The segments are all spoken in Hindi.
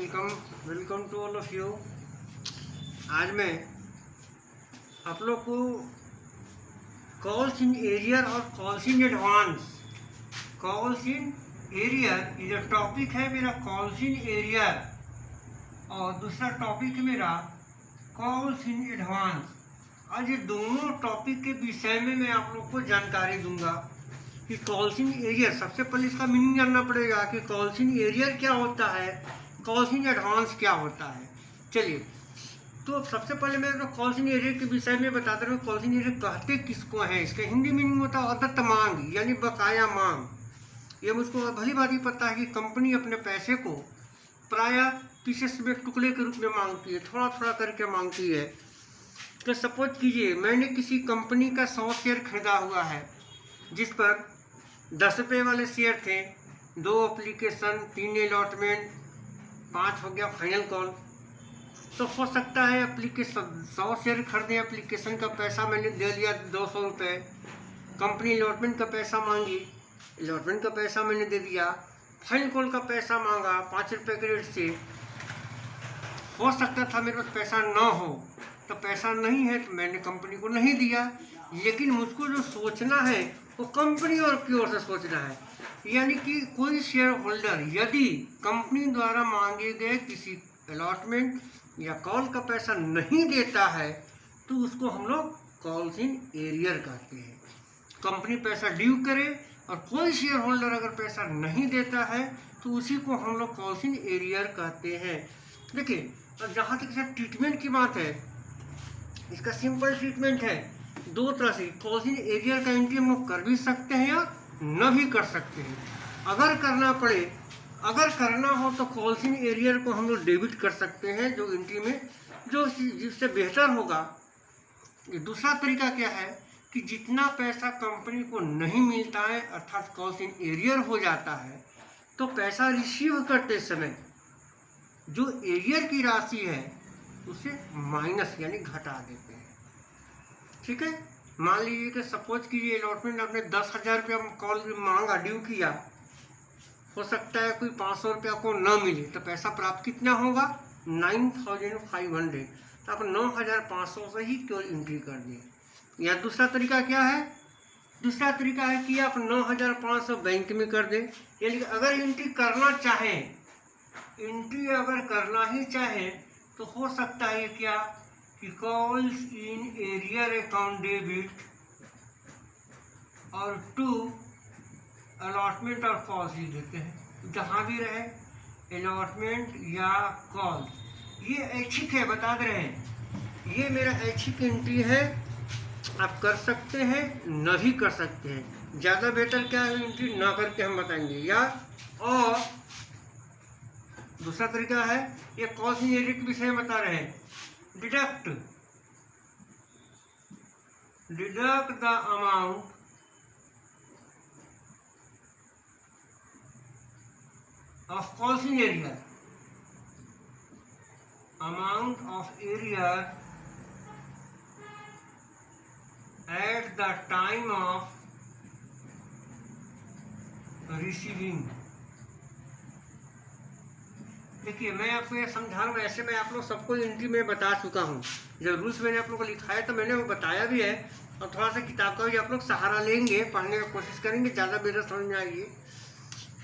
Welcome welcome to all of you. आज मैं आप लोग को कॉल्स इन एरियर और calls in advance, calls in arrear ये टॉपिक है मेरा कॉल्स इन एरियर, और दूसरा टॉपिक है मेरा कॉल्स इन एडवांस। आज ये दोनों टॉपिक के विषय में मैं आप लोग को जानकारी दूंगा कि कॉल्स इन एरियर, सबसे पहले इसका मीनिंग जानना पड़ेगा कि कॉल्स इन एरियर क्या होता है, कॉल्स इन एडवांस क्या होता है। चलिए, तो सबसे पहले मैं कॉल्स इन एरियर के विषय में बताता हूँ। कॉल्स इन एरियर कहते किसको हैं, इसका हिंदी मीनिंग होता है अदत्त मांग यानी बकाया मांग। ये मुझको भली भांति पता है कि कंपनी अपने पैसे को प्रायः पीसेस में टुकड़े के रूप में मांगती है, थोड़ा थोड़ा करके मांगती है। तो सपोज कीजिए मैंने किसी कंपनी का 100 शेयर खरीदा हुआ है, जिस पर 10 रुपये वाले शेयर थे, 2 एप्लीकेशन, 3 अलॉटमेंट, 5 हो गया फाइनल कॉल। तो हो सकता है एप्लीकेशन 100 शेयर खरीदे, एप्लीकेशन का पैसा मैंने दे दिया 200 रुपये, कंपनी अलॉटमेंट का पैसा मांगी, अलॉटमेंट का पैसा मैंने दे दिया, फाइनल कॉल का पैसा मांगा 5 रुपये के रेट से। हो सकता था मेरे पास पैसा ना हो, तो पैसा नहीं है तो मैंने कंपनी को नहीं दिया। लेकिन मुझको जो सोचना है वो कंपनी और की ओर से सोचना है, यानी कि कोई शेयर होल्डर यदि कंपनी द्वारा मांगे गए किसी अलॉटमेंट या कॉल का पैसा नहीं देता है तो उसको हम लोग कॉल्स इन एरियर कहते हैं। कंपनी पैसा ड्यू करे और कोई शेयर होल्डर अगर पैसा नहीं देता है तो उसी को हम लोग कॉल्स इन एरियर कहते हैं। देखिए, और जहाँ तक इसका ट्रीटमेंट की बात है, इसका सिंपल ट्रीटमेंट है। 2 तरह से कॉल्स इन एरियर का एंट्री हम लोग कर भी सकते हैं या न भी कर सकते हैं। अगर करना पड़े, अगर करना हो तो कॉल्स इन एरियर को हम लोग डेबिट कर सकते हैं, जो एंट्री में जो जिससे बेहतर होगा। ये दूसरा तरीका क्या है कि जितना पैसा कंपनी को नहीं मिलता है अर्थात कॉल्स इन एरियर हो जाता है, तो पैसा रिसीव करते समय जो एरियर की राशि है उसे माइनस यानी घटा देते हैं। ठीक है, मान लीजिए कि सपोज कीजिए अलॉटमेंट आपने 10,000 रुपया कॉल मांगा, ड्यू किया, हो सकता है कोई 500 रुपया को न मिले, तो पैसा प्राप्त कितना होगा 9,500, तो आप 9,500 से ही केवल एंट्री कर दिए। या दूसरा तरीका क्या है, दूसरा तरीका है कि आप 9,500 बैंक में कर दें। यानी कि अगर एंट्री करना चाहें, एंट्री अगर करना ही चाहें तो हो सकता है क्या कि calls in arrear account debit और टू अलॉटमेंट और कॉल्स ही देते हैं। जहाँ भी रहे अलॉटमेंट या कॉल, ये ऐच्छिक है, बता दे रहे हैं, ये मेरा ऐच्छिक एंट्री है। आप कर सकते हैं, न भी कर सकते हैं। ज़्यादा बेटर क्या है, एंट्री ना करके हम बताएंगे। या और दूसरा तरीका है, ये कॉल्स इन एरियर के विषय में बता रहे हैं, deduct the amount of calls in arrear, amount of arrear at the time of receiving. देखिए, मैं आपको ये समझा रहा हूँ, ऐसे मैं आप लोग सबको एंट्री में बता चुका हूँ। जब रूल्स मैंने आप लोग को लिखाया तो मैंने वो बताया भी है, और थोड़ा सा किताब का भी आप लोग सहारा लेंगे, पढ़ने की कोशिश करेंगे, ज़्यादा बेहतर समझ में आएगी।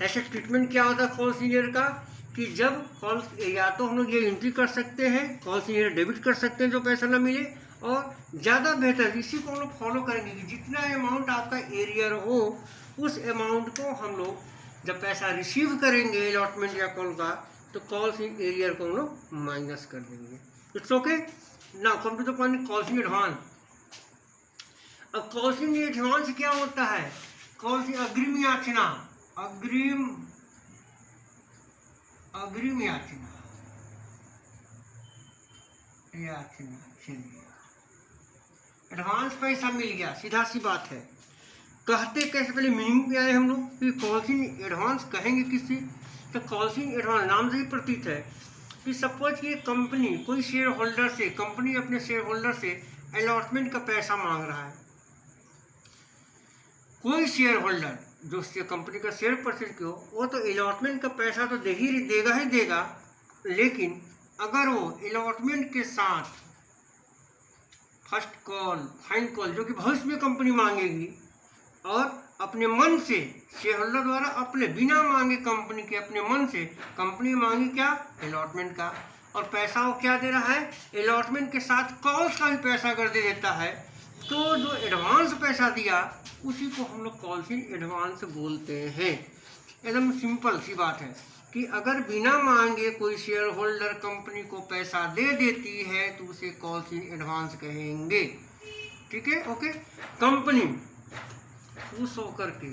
ऐसे ट्रीटमेंट क्या होता है कॉल्स इन एरियर का कि जब कॉल्स, या तो हम लोग ये एंट्री कर सकते हैं, कॉल्स इन एरियर डेबिट कर सकते हैं जो पैसा ना मिले, और ज़्यादा बेहतर इसी को हम लोग फॉलो करेंगे कि जितना अमाउंट आपका एरियर हो उस अमाउंट को हम लोग जब पैसा रिसीव करेंगे अलॉटमेंट या कॉल का, तो कॉल्स इन एरियर को हम लोग माइनस कर देंगे। It's okay. Now come to the point, calls in advance. अब कॉल्स इन एडवांस क्या होता है, कॉल्स इन अग्रिम याचना, अग्रिम याचना, चलिए एडवांस पैसा मिल गया, सीधा सी बात है। कहते कैसे, पहले मीनिंग पे आए हम लोग कि कॉल्स इन एडवांस कहेंगे किसी, तो कॉल्स इन एडवांस नाम से ही प्रतीत है कि सपोज कि कंपनी कोई शेयर होल्डर से, कंपनी अपने शेयर होल्डर से अलॉटमेंट का पैसा मांग रहा है। कोई शेयर होल्डर जो कंपनी का शेयर परचेज किया वो तो अलॉटमेंट का पैसा तो देगा ही देगा, लेकिन अगर वो अलॉटमेंट के साथ फर्स्ट कॉल, फाइनल कॉल जो कि भविष्य में कंपनी मांगेगी, और अपने मन से शेयर होल्डर द्वारा अपने बिना मांगे कंपनी के अपने मन से कंपनी मांगी क्या, अलॉटमेंट का, और पैसा वो क्या दे रहा है, अलॉटमेंट के साथ कॉल्स का भी पैसा कर दे देता है, तो जो एडवांस पैसा दिया उसी को हम लोग कॉल्स इन एडवांस बोलते हैं। एकदम सिंपल सी बात है कि अगर बिना मांगे कोई शेयर होल्डर कंपनी को पैसा दे देती है तो उसे कॉल्स इन एडवांस कहेंगे। ठीक है, ओके। कंपनी खुश होकर के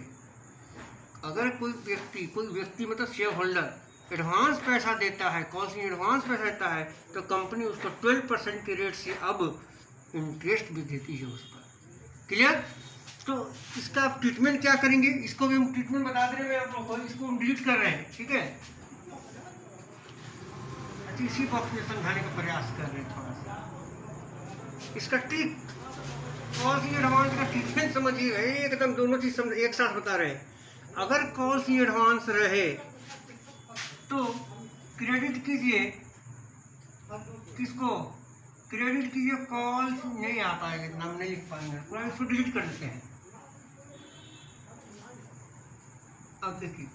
अगर कोई व्यक्ति मतलब शेयर होल्डर एडवांस पैसा देता है, कॉल्स इन एडवांस पैसा देता है, तो कंपनी उसको 12% के रेट से अब इंटरेस्ट भी देती है उस पर। क्लियर? तो इसका आप ट्रीटमेंट क्या करेंगे, इसको भी हम ट्रीटमेंट बता दे रहे हैं आप लोग को, इसको हम डिलीट कर रहे हैं। ठीक है, अच्छा इसी को अपने समझाने का प्रयास कर रहे हैं थोड़ा सा। इसका ट्रिक कॉल्स इन एडवांस का ट्रीटमेंट समझिएगा, एकदम दोनों चीज एक साथ बता रहे हैं। अगर कॉल्स इन एडवांस रहे तो क्रेडिट कीजिए, किसको क्रेडिट कीजिए, कॉल्स नहीं आ पाएगा, इतना हम नहीं लिख पाएंगे, पूरा इसको डिलीट कर देते हैं। अब देखिए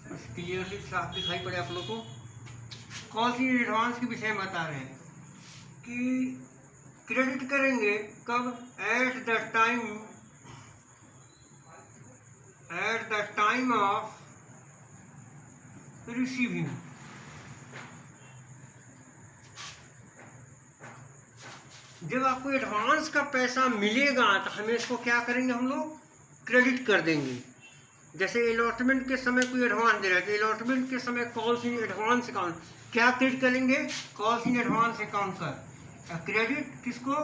बस क्लियरली साफ दिखाई पड़े आप लोग को। कॉल्स इन एडवांस के विषय में बता रहे हैं कि क्रेडिट करेंगे कब, at the time of receiving. जब आपको एडवांस का पैसा मिलेगा तो हमें इसको क्या करेंगे, हम लोग क्रेडिट कर देंगे। जैसे अलॉटमेंट के समय कोई एडवांस दे रहा है तो अलॉटमेंट के समय कॉल्स इन एडवांस अकाउंट क्या क्रेडिट करेंगे, कॉल्स इन एडवांस अकाउंट का क्रेडिट, किसको,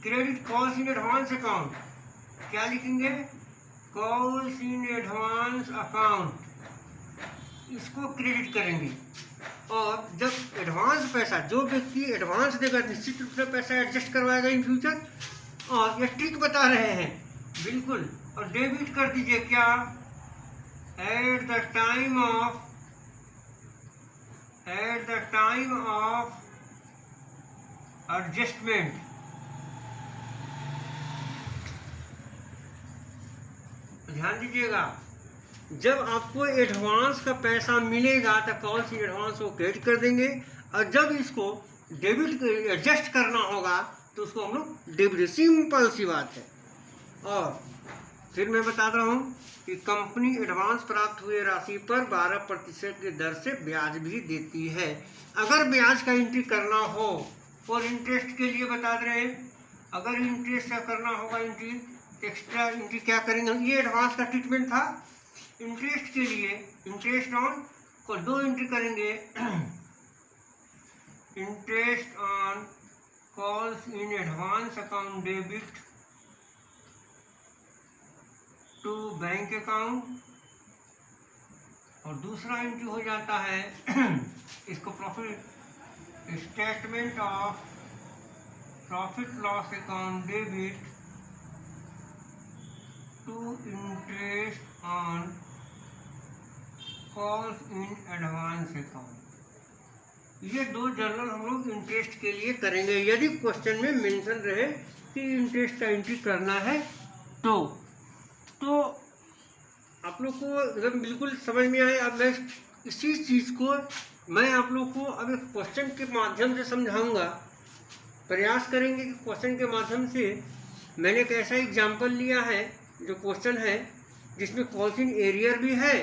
credit calls in advance account, क्या लिखेंगे, कॉल्स इन एडवांस अकाउंट, इसको क्रेडिट करेंगे। और जब एडवांस पैसा, जो व्यक्ति एडवांस देगा निश्चित रूप से पैसा एडजस्ट करवाएगा इन फ्यूचर, और ये ट्रिक बता रहे हैं बिल्कुल। और डेबिट कर दीजिए क्या, at the time of adjustment. ध्यान दीजिएगा, जब आपको एडवांस का पैसा मिलेगा तो कॉल सी एडवांस को क्रेडिट कर देंगे, और जब इसको डेबिट एडजस्ट करना होगा तो उसको हम लोग डेबिट, सिंपल सी बात है। और फिर मैं बता रहा हूँ कि कंपनी एडवांस प्राप्त हुए राशि पर 12% की दर से ब्याज भी देती है। अगर ब्याज का एंट्री करना हो, और इंटरेस्ट के लिए बता दे रहे हैं, अगर इंटरेस्ट का करना होगा एंट्री, एक्स्ट्रा एंट्री क्या करेंगे, ये एडवांस का ट्रीटमेंट था। इंटरेस्ट के लिए इंटरेस्ट ऑन को 2 एंट्री करेंगे, interest on calls in advance account debit to bank account, और दूसरा एंट्री हो जाता है इसको profit statement of profit loss account debit to interest on calls in advance account. ये 2 जर्नल हम लोग इंटरेस्ट के लिए करेंगे, यदि क्वेश्चन में मेंशन रहे कि इंटरेस्ट का एंट्री करना है तो आप लोग को एकदम बिल्कुल समझ में आए। अब मैं इसी चीज़ को मैं आप लोग को अब एक क्वेश्चन के माध्यम से समझाऊंगा। प्रयास करेंगे कि क्वेश्चन के माध्यम से, मैंने एक ऐसा एग्जाम्पल लिया है जो क्वेश्चन है जिसमें कॉल्स इन एरियर भी है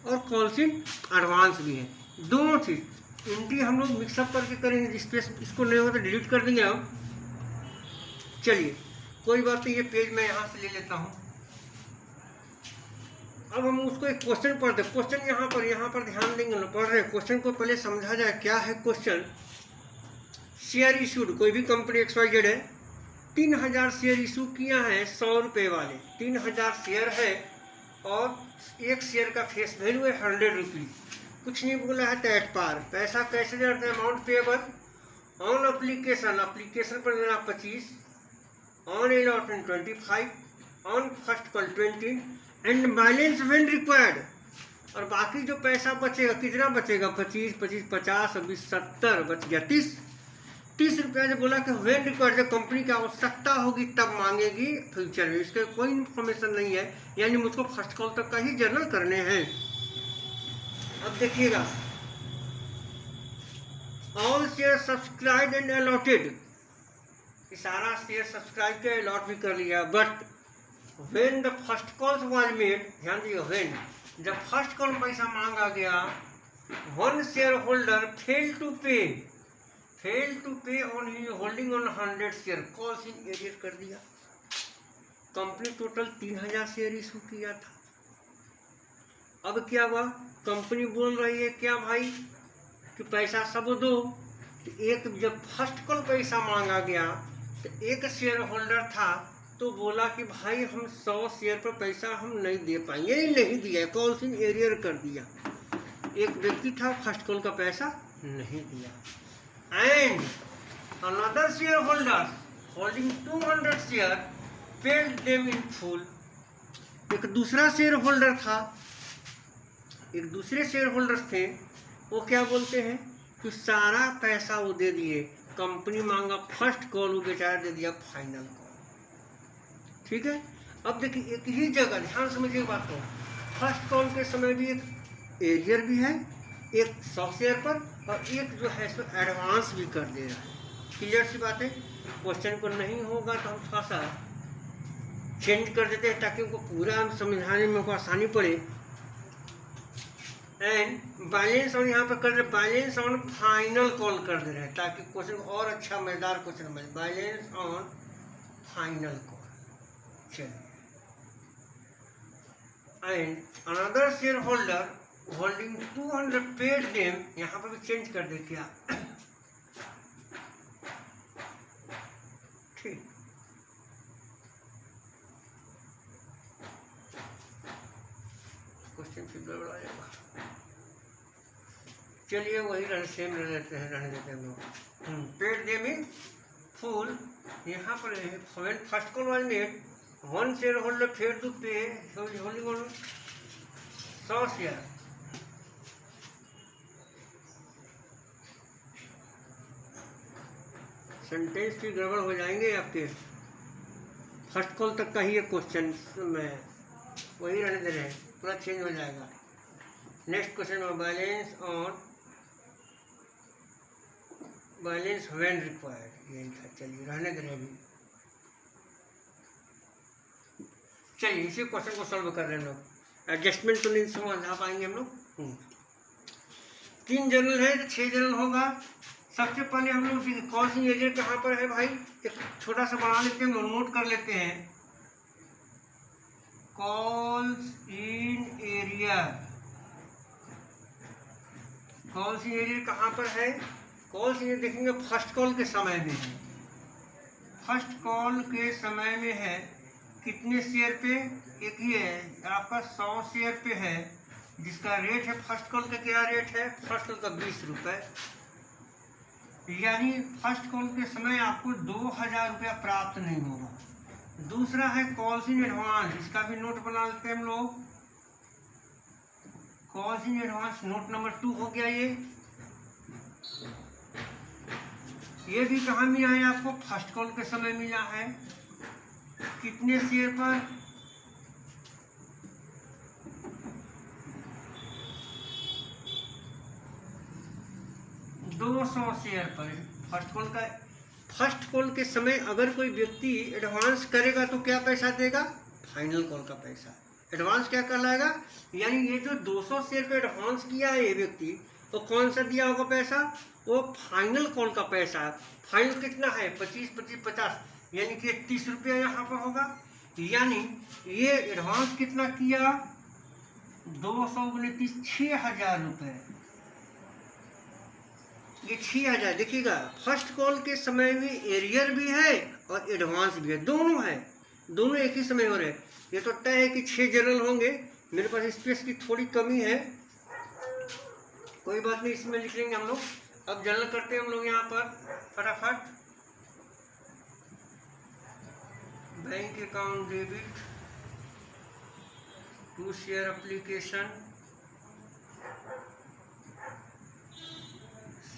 और कॉल्स इन एडवांस भी है, दोनों चीज़ एंट्री हम लोग मिक्सअप करके करेंगे। जिसपे इसको नहीं हो तो डिलीट कर देंगे हम। चलिए कोई बात नहीं, ये पेज मैं यहाँ से ले लेता हूँ। अब हम उसको एक क्वेश्चन पढ़ते, क्वेश्चन यहाँ पर ध्यान देंगे ना, पढ़ रहे क्वेश्चन को पहले समझा जाए क्या है क्वेश्चन। शेयर इशूड, कोई भी कंपनी XYZ है, 3000 शेयर इशू किया है 100 रुपये वाले, 3000 शेयर है और एक शेयर का फेस वैल्यू है 100 रुपीज़। कुछ नहीं बोला है दैट पार, पैसा कैसे जाता है, अमाउंट पेबल ऑन अप्लीकेशन पर देना 25, on allotment 25, on first call 20 and balance when required और बाकी जो पैसा बचेगा कितना बचेगा, 25, 25, 50, 20, 70 बच गया 30 रुपया। जो बोला कि वेन रिक्वायर्ड, जब कंपनी की आवश्यकता होगी तब मांगेगी फ्यूचर में, इसके कोई इन्फॉर्मेशन नहीं है, यानी मुझको फर्स्ट कॉल तक का ही जर्नल करने हैं। अब देखिएगा, all share subscribe and allotted, सारा शेयर सब्सक्राइब के अलॉट भी कर लिया। But when the first call was made, ध्यान दियो, व्हेन जब फर्स्ट कॉल पैसा मांगा गया, one share holder fail to pay on his holding on 100 share, calls in arrear कर दिया। कंपनी टोटल 3000 शेयर इशू किया था। अब क्या हुआ, कंपनी बोल रही है क्या भाई कि पैसा सब दो। तो एक जब फर्स्ट कॉल पैसा मांगा गया तो एक शेयर होल्डर था, तो बोला कि भाई हम 100 शेयर पर पैसा हम नहीं दे पाएंगे, नहीं दिया, कॉल्स इन एरियर कर दिया। एक व्यक्ति था, फर्स्ट कॉल का पैसा नहीं दिया। And another share holder holding 200 share paid them in full, एक दूसरा शेयर होल्डर था, एक दूसरे शेयर होल्डर्स थे, वो क्या बोलते हैं कि सारा पैसा वो दे दिए। कंपनी मांगा फर्स्ट कॉल, वो बेचारा दे दिया फाइनल कॉल। ठीक है, अब देखिए एक ही जगह, ध्यान समझिए बात को, फर्स्ट कॉल के समय भी एक एरियर भी है, एक 100 शेयर पर, और एक जो है सो एडवांस भी कर दे रहा है। क्लियर सी बात है। क्वेश्चन को नहीं होगा तो हम थोड़ा सा चेंज कर देते हैं ताकि उनको पूरा समझाने में उनको आसानी पड़े। एंड बैलेंस ऑन यहाँ पर कर रहे, बैलेंस ऑन फाइनल कॉल कर दे रहे हैं ताकि क्वेश्चन और अच्छा मजेदार क्वेश्चन बने। बैलेंस ऑन फाइनल कॉल, चलिए। And another share holder holding 200 paid them, यहाँ पर भी चेंज कर दे क्या, ठीक। क्वेश्चन फिर गड़बड़ा जाएगा, चलिए वही सेम रहने देते हैं लोग। पेड देम इन फुल, यहाँ पर when first call was made, one share holder fair to pay holding on 100 share. Sentence भी गड़बड़ हो जाएंगे आपके, फर्स्ट कॉल तक का ही ये क्वेश्चन में वही रहने दे रहे हैं, पूरा चेंज हो जाएगा। नेक्स्ट क्वेश्चन में बैलेंस व्हेन रिक्वायर्ड, ये लिखा, चलिए रहने दे रहे हैं अभी। चलिए इसी क्वेश्चन को सॉल्व कर रहे हैं लोग, एडजस्टमेंट तो नहीं समझा पाएंगे हम लोग। 3 जर्नल है तो 6 जर्नल होगा। सबसे पहले हम लोग कॉल्स इन एरियर कहाँ पर है भाई, एक छोटा सा बना लेते हैं, नोट कर लेते हैं। Calls in arrear, calls in arrear कहाँ पर है, कॉल्स इन देखेंगे फर्स्ट कॉल के समय में है, फर्स्ट कॉल के समय में है। कितने शेयर पे, एक ही है आपका 100 शेयर पे है, जिसका रेट है फर्स्ट कॉल का क्या रेट है, फर्स्ट कॉल का 20 रुपये, यानी फर्स्ट कॉल के समय आपको 2000 रुपया प्राप्त नहीं होगा। दूसरा है कॉल्स इन एडवांस, इसका भी नोट बना लेते हैं हम लोग। Calls in advance note number 2 हो गया। ये भी कहाँ मिला है आपको, फर्स्ट कॉल के समय मिला है। कितने शेयर पर, 200 शेयर पर। फर्स्ट कॉल के समय अगर कोई व्यक्ति एडवांस करेगा तो क्या पैसा देगा, फाइनल कॉल का पैसा। एडवांस क्या कहलाएगा, यानी ये जो 200 शेयर पे एडवांस किया है ये व्यक्ति, तो कौन सा दिया होगा पैसा, वो फाइनल कॉल का पैसा। फाइनल कितना है, 25, 25, 50, यानी कि 30 रुपया यहाँ पर होगा। यानी ये एडवांस कितना किया, 200 गुने 30, 6000 रुपये। ये 6000, देखिएगा फर्स्ट कॉल के समय में एरियर भी है और एडवांस भी है, दोनों है, दोनों एक ही समय हो रहे हैं। ये तो तय है कि 6 जर्नल होंगे, मेरे पास स्पेस की थोड़ी कमी है, कोई बात नहीं, इसमें लिख लेंगे हम लोग। अब जर्नल करते हैं हम लोग यहाँ पर फटाफट। Bank account debit to share application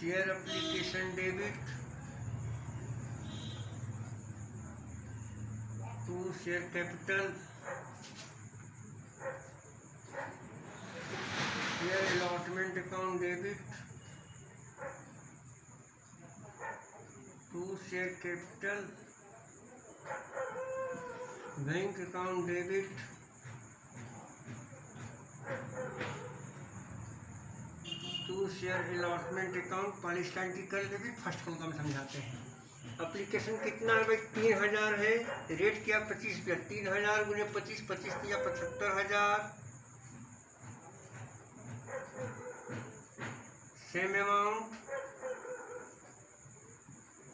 share application debit to share capital, share allotment account debit to share capital, bank account debit to share allotment account. Pakistan की कर डेबिट फर्स्ट को हम समझाते हैं। एप्लीकेशन कितना है भाई? 3000 है, रेट क्या 25 रुपया, 3000 गुने 25, 25 दिया 75,000, सेम अमाउंट।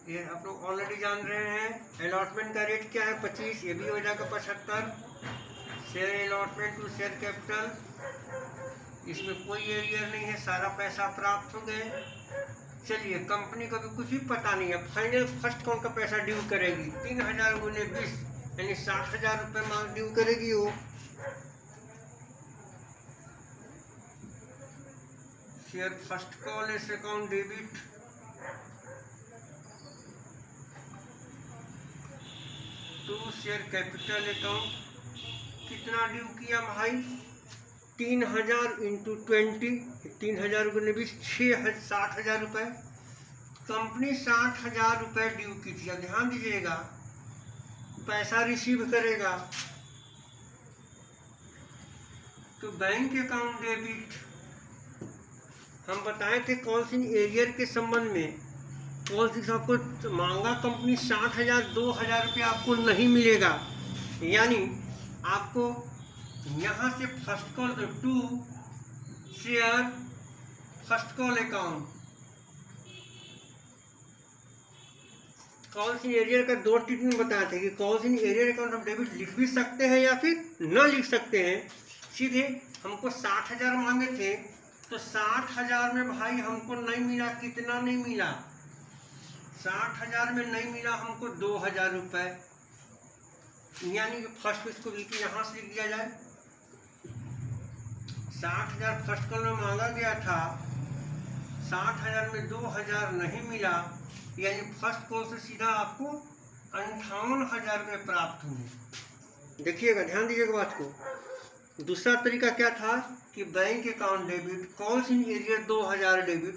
ये आप लोग ऑलरेडी जान रहे हैं। अलॉटमेंट का रेट क्या है 25, ये भी हो जाएगा 75। Share allotment to share capital, इसमें कोई एरियर नहीं है, सारा पैसा प्राप्त हो गए। चलिए, कंपनी को भी कुछ भी पता नहीं है, फाइनल फर्स्ट कौन का पैसा ड्यू करेगी? 3000 गुने 20 यानी 60,000 रुपये मांग ड्यू करेगी वो। Share first call as account debit to share capital account. कितना ड्यू किया भाई? 3000 इंटू 20, 3000 गुने 20, 60,000 रुपये। कंपनी 60,000 रुपये ड्यू की थी। अब ध्यान दीजिएगा, पैसा रिसीव करेगा तो बैंक अकाउंट डेबिट। हम बताए थे कॉल इन एरियर के संबंध में, कॉल इन आपको मांगा कंपनी 60,000, 2,000 रुपये आपको नहीं मिलेगा। यानी आपको यहाँ से first call to share first call account, calls in arrear का 2 ट्रीटमेंट बताए थे कि कॉल्स इन एरियर अकाउंट हम डेबिट लिख भी सकते हैं या फिर न लिख सकते हैं। सीधे हमको 60,000 मांगे थे तो 60,000 में भाई हमको नहीं मिला। कितना नहीं मिला? 60,000 में नहीं मिला हमको 2,000 रुपये। यानी कि फर्स्ट इसको लिखिए, यहाँ से लिख दिया जाए। 60,000 फर्स्ट कॉल में मांगा गया था, 60,000 में 2,000 नहीं मिला, यानी फर्स्ट कॉल से सीधा आपको 58,000 रुपये प्राप्त हुए। देखिएगा, ध्यान दीजिएगा बात को। दूसरा तरीका क्या था कि bank account debit, calls in arrear 2,000 debit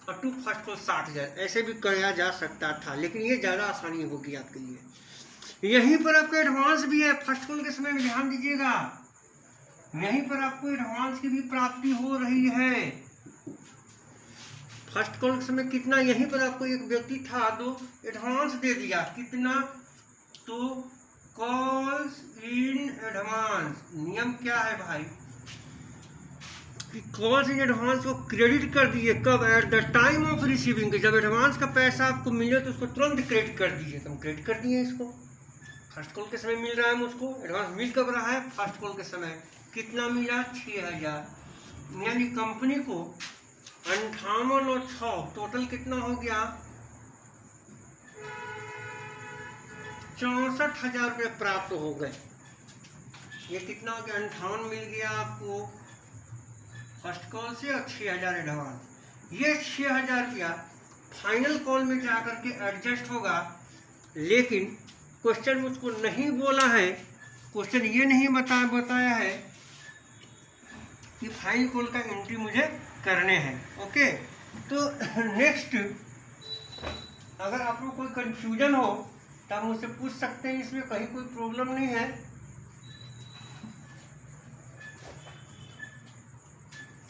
और टू फर्स्ट कॉल 60,000, ऐसे भी किया जा सकता था, लेकिन ये ज़्यादा आसानी होगी आपके लिए। यहीं पर आपका एडवांस भी है। फर्स्ट कॉल के समय में ध्यान दीजिएगा, यहीं पर आपको एडवांस की भी प्राप्ति हो रही है। फर्स्ट कॉल के समय कितना, यहीं पर आपको एक व्यक्ति था तो एडवांस दे दिया। कितना? तो कॉल्स इन एडवांस। नियम क्या है भाई कि कॉल्स इन एडवांस को क्रेडिट कर दिए। कब? At the time of receiving. जब एडवांस का पैसा आपको मिले तो उसको तुरंत क्रेडिट कर दीजिए। तो हम क्रेडिट कर दिए इसको। फर्स्ट कॉल के समय मिल रहा है मुझको, एडवांस मिल कब रहा है? फर्स्ट कॉल के समय। कितना मिला? 6,000। यानी कंपनी को 58 और 6 टोटल कितना हो गया? 64,000 रुपये प्राप्त हो गए। ये कितना हो गया? 58 मिल गया आपको फर्स्ट कॉल से और 6,000 एडवांस। ये 6,000 रुपया फाइनल कॉल में जाकर के एडजस्ट होगा, लेकिन क्वेश्चन मुझको नहीं बोला है, क्वेश्चन ये नहीं बताया है कि फाइनल कॉल का एंट्री मुझे करने हैं। ओके, तो नेक्स्ट, अगर आप लोग कोई कंफ्यूजन हो तो आप मुझसे पूछ सकते हैं, इसमें कहीं कोई प्रॉब्लम नहीं है।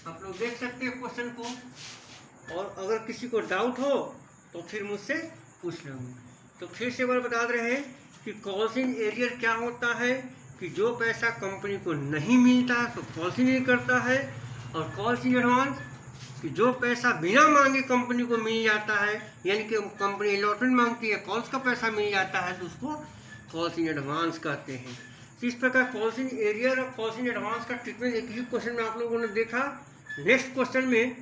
आप लोग देख सकते हैं क्वेश्चन को, और अगर किसी को डाउट हो तो फिर मुझसे पूछ लेंगे। तो फिर से एक बार बता रहे हैं कि कॉल्स इन एरियर क्या होता है कि जो पैसा कंपनी को नहीं मिलता है तो कॉल्स इन करता है, और कॉल्स इन एडवांस कि जो पैसा बिना मांगे कंपनी को मिल जाता है, यानी कि कंपनी अलॉटमेंट मांगती है, कॉल्स का पैसा मिल जाता है, तो उसको कॉल्स इन एडवांस कहते हैं। तो इस प्रकार कॉल्स इन एरियर और कॉल्स इन एडवांस का ट्रीटमेंट एक ही क्वेश्चन में आप लोगों ने देखा। नेक्स्ट क्वेश्चन में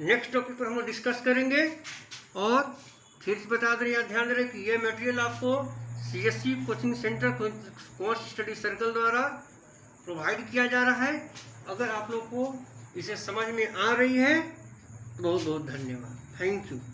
नेक्स्ट टॉपिक पर हम लोग डिस्कस करेंगे। और फिर से बता दें, याद ध्यान रहे कि ये मटेरियल आपको CSC coaching centre course study circle द्वारा प्रोवाइड किया जा रहा है। अगर आप लोग को इसे समझ में आ रही है बहुत बहुत धन्यवाद। Thank you.